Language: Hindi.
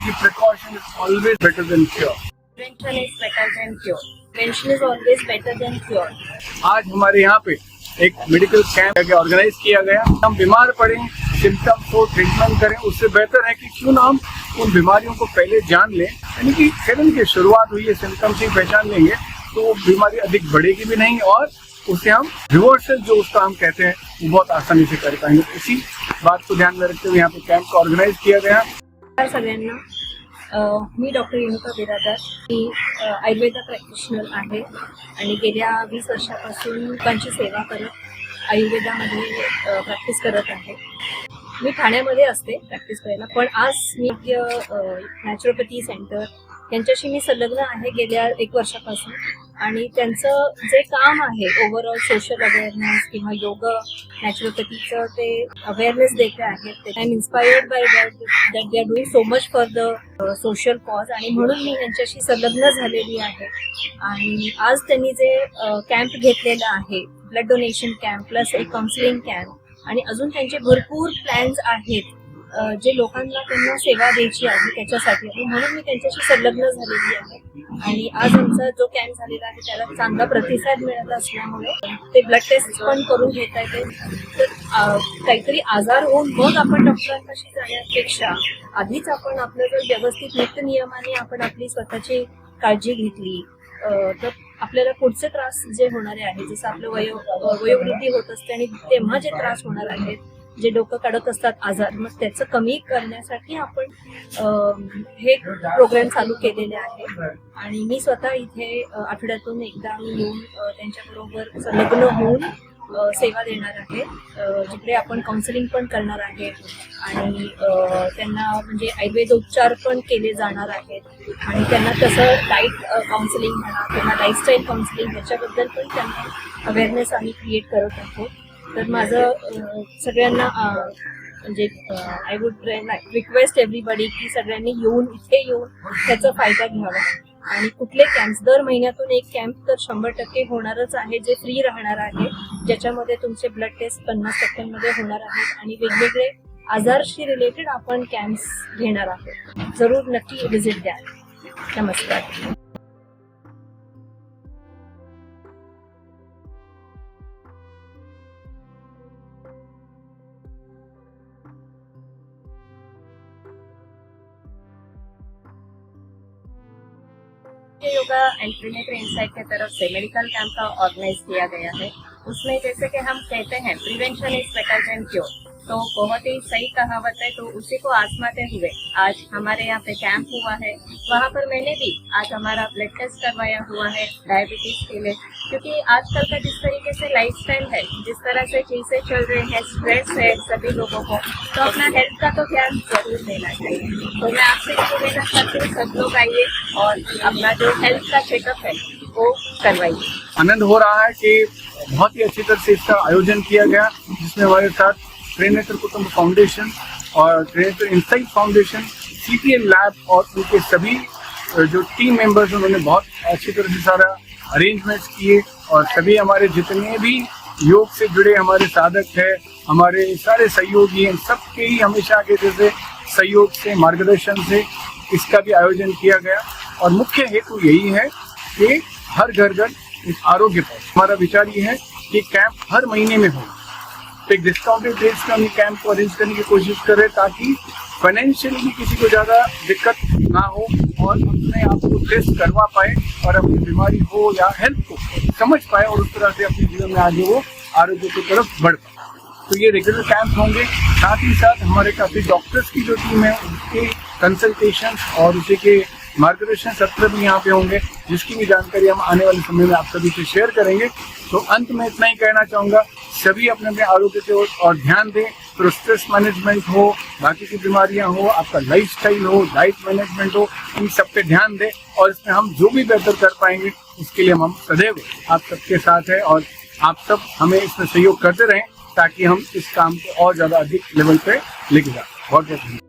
Precaution is always better than cure. Prevention is better than cure. Prevention is always better than cure. आज हमारे यहाँ पे एक मेडिकल कैंप ऑर्गेनाइज किया गया। हम बीमार पड़े, सिम्टम्स को ट्रीटमेंट करें, उससे बेहतर है कि क्यों ना हम उन बीमारियों को पहले जान लें। यानी कि कहते की शुरुआत हुई है, सिम्टम्स ही पहचान लेंगे तो वो बीमारी अधिक बढ़ेगी भी नहीं और उसे हम रिवर्सल जो उसका हम कहते हैं वो बहुत आसानी से कर पाएंगे। इसी बात को ध्यान में रखते हुए यहाँ पे कैंप को ऑर्गेनाइज किया गया। सगळ्यांना मी डॉक्टर रेणुका बिरादार, मी आयुर्वेद प्रॅक्टिशनर आहे आणि गेल्या 20 वर्षापासून लोकांची सेवा करत आयुर्वेदामध्ये प्रॅक्टिस करत आहे। मी ठाण्यामध्ये असते प्रॅक्टिस करायला, पण आज मी नॅचरोपॅथी सेंटर यांच्याशी मी संलग्न आहे गेल्या 1 वर्षापासून आणि त्यांचं जे काम आहे ओव्हरऑल सोशल अवेअरनेस किंवा योग नॅचरोपॅथीचं ते अवेअरनेस देते आहेत। ते I'm inspired by that they are doing so much for the social cause आणि म्हणून मी यांच्याशी संलग्न झालेली आहे। आणि आज त्यांनी जे कॅम्प घेतलेला आहे, ब्लड डोनेशन कॅम्प प्लस एक काउन्सिलिंग कॅम्प आणि अजून त्यांचे भरपूर प्लॅन्स आहेत जे लोकांना त्यांना सेवा द्यायची आहे त्याच्यासाठी, आणि म्हणून मी त्यांच्याशी संलग्न झालेली आहे। आणि आज आमचा जो कॅम्प झालेला आहे त्याला चांगला प्रतिसाद मिळाला असल्यामुळे ते ब्लड टेस्ट पण करून घेता येते। तर काहीतरी आजार होऊन मग आपण डॉक्टरांपाशी जाण्यापेक्षा आधीच आपण आपलं जर व्यवस्थित नित्यनियमाने आपण आपली स्वतःची काळजी घेतली तर आपल्याला पुढचे त्रास जे होणारे आहेत, जसं आपलं वयोवृद्धी होत असते आणि तेव्हा जे त्रास होणार आहेत, जे डोकं काढत असतात आजार, मग त्याचं कमी करण्यासाठी आपण हे प्रोग्राम चालू केलेले आहे। आणि मी स्वतः इथे आठवड्यातून एकदा येऊन त्यांच्याबरोबर संलग्न होऊन सेवा देणार आहे, जिकडे आपण काउन्सिलिंग पण करणार आहे आणि त्यांना म्हणजे आयुर्वेद उपचार पण केले जाणार आहेत आणि त्यांना तसं डाईट काउन्सिलिंग म्हणा किंवा लाईफस्टाईल काउन्सिलिंग याच्याबद्दल पण त्यांना अवेअरनेस आम्ही क्रिएट करत आहोत। तर माझं सगळ्यांना म्हणजे आय वुड रिक्वेस्ट एव्हरीबडी की सगळ्यांनी इथे येऊन त्याचा फायदा घ्यावा आणि कुठले कॅम्प्स दर महिन्यातून एक कॅम्प तर 100% होणारच आहे, जे फ्री राहणार आहे, ज्याच्यामध्ये तुमचे ब्लड टेस्ट 50% होणार आहेत आणि वेगवेगळे आजारशी रिलेटेड आपण कॅम्प्स घेणार आहोत। जरूर नक्की व्हिजिट द्या। नमस्कार। योगा एंड प्रीनेटर इंसाइट की तरफ से मेडिकल कैंप का ऑर्गेनाइज किया गया है। उसमें जैसे कि हम कहते हैं prevention is better than cure, तो बहुत ही सही कहावत है। तो उसी को आजमाते हुए आज हमारे यहाँ पे कैंप हुआ है। वहाँ पर मैंने भी आज हमारा ब्लड टेस्ट करवाया हुआ है डायबिटीज के लिए, क्योंकि आजकल का जिस तरीके से लाइफस्टाइल है, जिस तरह से चीजें चल रही है, स्ट्रेस है सभी लोगों को, तो अपना हेल्थ का तो ध्यान जरूर देना चाहिए। तो मैं आपसे निवेदन करती हूँ सब लोग आइए और अपना जो हेल्थ का चेकअप है वो करवाइए। आनंद हो रहा है कि बहुत ही अच्छी तरह से इसका आयोजन किया गया, जिसमें हमारे साथ त्रिनेत्र कुटुंब फाउंडेशन और Trinetra insight foundation, CPL lab और उनके सभी जो टीम मेंबर्स उन्होंने बहुत अच्छी तरह से सारा अरेंजमेंट्स किए। और सभी हमारे जितने भी योग से जुड़े हमारे साधक हैं, हमारे सारे सहयोगी हैं, सबके ही हमेशा के जैसे सहयोग से मार्गदर्शन से इसका भी आयोजन किया गया। और मुख्य हेतु यही है कि हर घर इस आरोग्य पर हमारा विचार ये है कि कैंप हर महीने में हो। एक डिस्काउंटेड रेट्स में हम कैंप को अरेंज करने की कोशिश कर रहे हैं ताकि फाइनेंशियली भी किसी को ज़्यादा दिक्कत ना हो और अपने आप को टेस्ट करवा पाए और अपनी बीमारी हो या हेल्थ को समझ पाए और उस तरह से अपने जीवन में आगे वो आरोग्य की तरफ बढ़ पाए। तो ये रेगुलर कैंप होंगे, साथ ही साथ हमारे काफ़ी डॉक्टर्स की जो टीम है उनके कंसल्टेशन और उसी के मार्गदर्शन सत्र भी यहाँ पे होंगे, जिसकी भी जानकारी हम आने वाले समय में आप सभी से शेयर करेंगे। तो अंत में इतना ही कहना चाहूँगा, सभी अपने अपने आरोग्य की ओर ध्यान दें। तो स्ट्रेस मैनेजमेंट हो, बाकी की बीमारियां हो, आपका लाइफस्टाइल हो, डाइट मैनेजमेंट हो, इन सब पे ध्यान दें और इसमें हम जो भी बेहतर कर पाएंगे उसके लिए हम सदैव आप सबके साथ हैं और आप सब हमें इसमें सहयोग करते रहें ताकि हम इस काम को और ज़्यादा अधिक लेवल पे लेके जाएं। बहुत बहुत धन्यवाद।